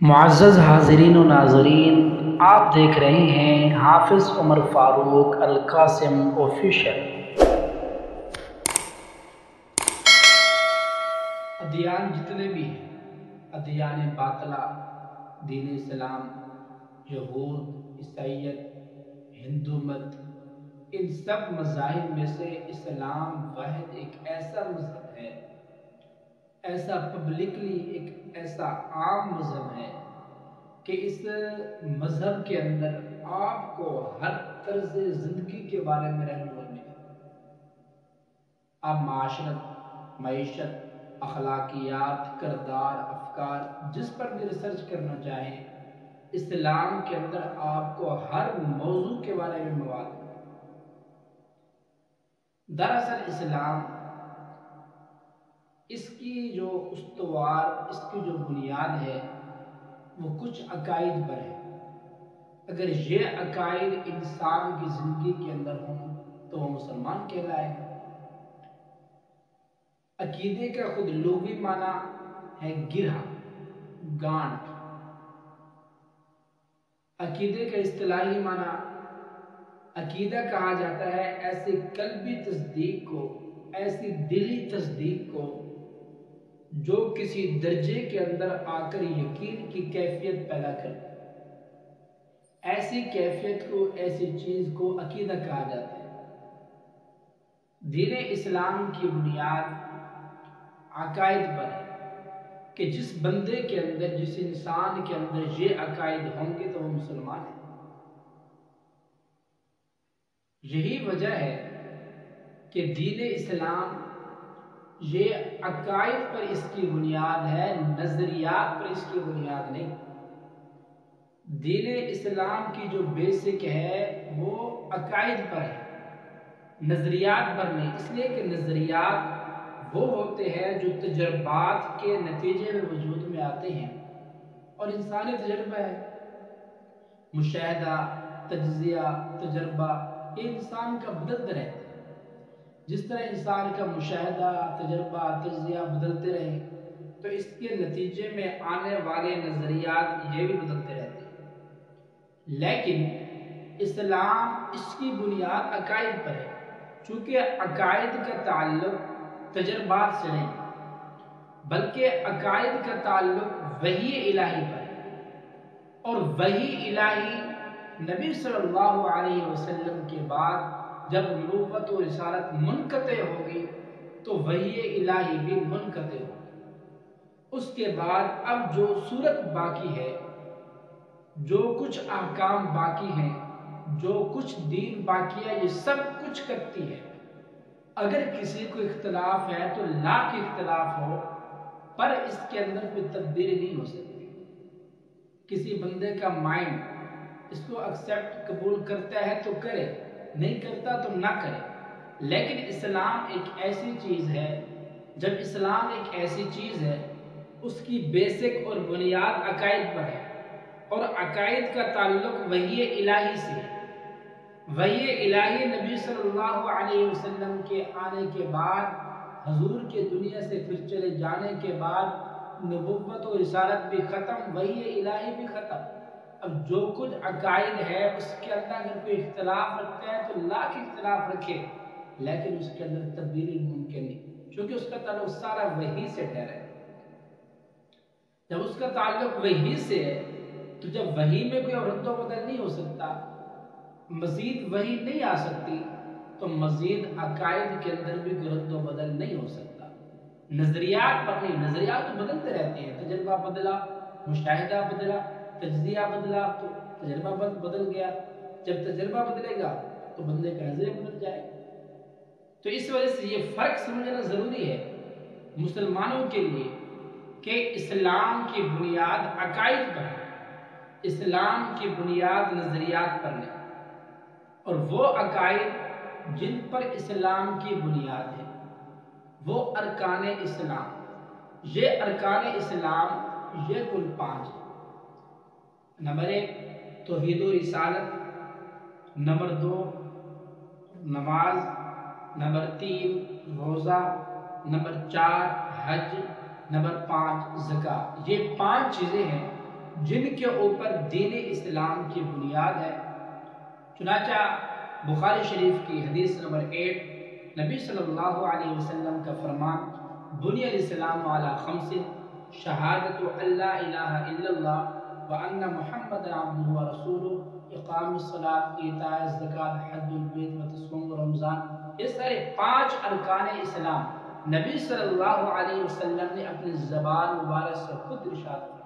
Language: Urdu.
معزز حاضرین و ناظرین، آپ دیکھ رہے ہیں حافظ عمر فاروق القاسم آفیشل۔ ادیان جتنے بھی ہیں، ادیان باطلہ، دین اسلام، یہود، عیسائیت، ہندو مت، ان سب مذاہب میں سے اسلام واحد ایک ایسا مذہب ہے، ایسا پبلکلی ایک ایسا عام مذہب ہے کہ اس مذہب کے اندر آپ کو ہر طرز زندگی کے بارے میں رہنمائی ملے گی۔ آپ معاشرت، معیشت، اخلاقیات، کردار، افکار، جس پر بھی ریسرچ کرنا چاہیں، اسلام کے اندر آپ کو ہر موضوع کے بارے میں مواد ملے گا۔ دراصل اسلام، اس کی جو استوار، اس کی جو بنیاد ہے، وہ کچھ عقائد پر ہے۔ اگر یہ عقائد انسان کی زندگی کے اندر ہوں تو وہ مسلمان کہلائے گا۔ عقیدے کا خود لغوی معنی ہے گرہ، گانٹھ۔ عقیدے کا اصطلاحی معنی، عقیدہ کہا جاتا ہے ایسی قلبی تصدیق کو، ایسی دلی تصدیق کو جو کسی درجے کے اندر آ کر یقین کی کیفیت پیدا کرتی ہے۔ ایسی کیفیت کو، ایسی چیز کو عقیدہ کہا جاتا ہے۔ دین اسلام کی بنیاد عقائد پر ہے کہ جس بندے کے اندر، جس انسان کے اندر یہ عقائد ہوں گے تو وہ مسلمان ہے۔ یہی وجہ ہے کہ دین اسلام یہ عقائد پر اس کی بنیاد ہے، نظریات پر اس کی بنیاد نہیں۔ دین اسلام کی جو بیسک ہے وہ عقائد پر ہے، نظریات پر نہیں۔ اس لیے کہ نظریات وہ ہوتے ہیں جو تجربات کے نتیجے میں وجود میں آتے ہیں، اور انسانی تجربہ ہے، مشاہدہ، تجزیہ، تجربہ، یہ انسان کا بدلتا رہتا ہے۔ جس طرح انسان کا مشاہدہ، تجربہ، تجزیہ بدلتے رہے تو اس کے نتیجے میں آنے والے نظریات یہ بھی بدلتے رہتے ہیں۔ لیکن اسلام، اس کی بنیاد عقائد پر ہے، چونکہ عقائد کا تعلق تجربات سے نہیں بلکہ عقائد کا تعلق وحی الہی پر ہے، اور وحی الہی نبی صلی اللہ علیہ وسلم کے بعد جب نبوت و رسالت منقطع ہوگی تو وحی الہی بھی منقطع ہوگی۔ اس کے بعد اب جو صورت باقی ہے، جو کچھ احکام باقی ہیں، جو کچھ دین باقی ہے، یہ سب کچھ کرتی ہے۔ اگر کسی کو اختلاف ہے تو لاکھ اختلاف ہو، پر اس کے اندر کوئی تبدیلی نہیں ہو سکتی۔ کسی بندے کا مائنڈ اس کو ایکسیپٹ، قبول کرتا ہے تو کرے، نہیں کرتا تو نہ کرے۔ لیکن اسلام ایک ایسی چیز ہے، جب اسلام ایک ایسی چیز ہے، اس کی بیسک اور بنیاد عقائد پر ہے، اور عقائد کا تعلق وحی الہی سے ہے۔ وحی الہی نبی صلی اللہ علیہ وسلم کے آنے کے بعد، حضور کے دنیا سے پھر چلے جانے کے بعد، نبوت و رسالت بھی ختم، وحی الہی بھی ختم۔ اب جو کچھ عقائد ہے اس کے اندر اگر کوئی اختلاف رکھتا ہے تو لاکھ اختلاف رکھے، لیکن اس کے اندر تبدیلی ممکن نہیں، کیونکہ اس کا تعلق سارا وحی سے ٹھہرا ہے۔ جب اس کا تعلق وحی سے ہے تو جب وحی میں کوئی رد و بدل نہیں ہو سکتا، مزید وحی نہیں آ سکتی، تو مزید عقائد کے اندر بھی کوئی رد و بدل نہیں ہو سکتا۔ نظریات پر نہیں، نظریات تو بدلتے رہتے ہیں، تجربہ بدلا، مشاہدہ بدلا، تجزیہ بدلا تو تجربہ بدل گیا۔ جب تجربہ بدلے گا تو بندے کا نظریہ بدل جائے گا۔ تو اس وجہ سے یہ فرق سمجھنا ضروری ہے مسلمانوں کے لیے کہ اسلام کی بنیاد عقائد پر ہے، اسلام کی بنیاد نظریات پر نہیں، اور وہ عقائد جن پر اسلام کی بنیاد ہے وہ ارکان اسلام۔ یہ ارکان اسلام یہ کل 5 ہیں۔ نمبر 1 توحید و رسالت، نمبر 2 نماز، نمبر 3 روزہ، نمبر 4 حج، نمبر 5 زکوٰۃ۔ یہ 5 چیزیں ہیں جن کے اوپر دین اسلام کی بنیاد ہے۔ چنانچہ بخاری شریف کی حدیث نمبر 8 نبی صلی اللہ علیہ وسلم کا فرمان، بنی الاسلام علی خمس، شہادت اللہ الہ الا اللہ وان محمد عبدہ ورسولہ، اقام الصلاۃ، ایتاء الزکوٰۃ، حج البیت وتصوم رمضان۔ یہ سارے 5 ارکان اسلام نبی صلی اللہ علیہ وسلم نے اپنی زبان مبارک سے خود ارشاد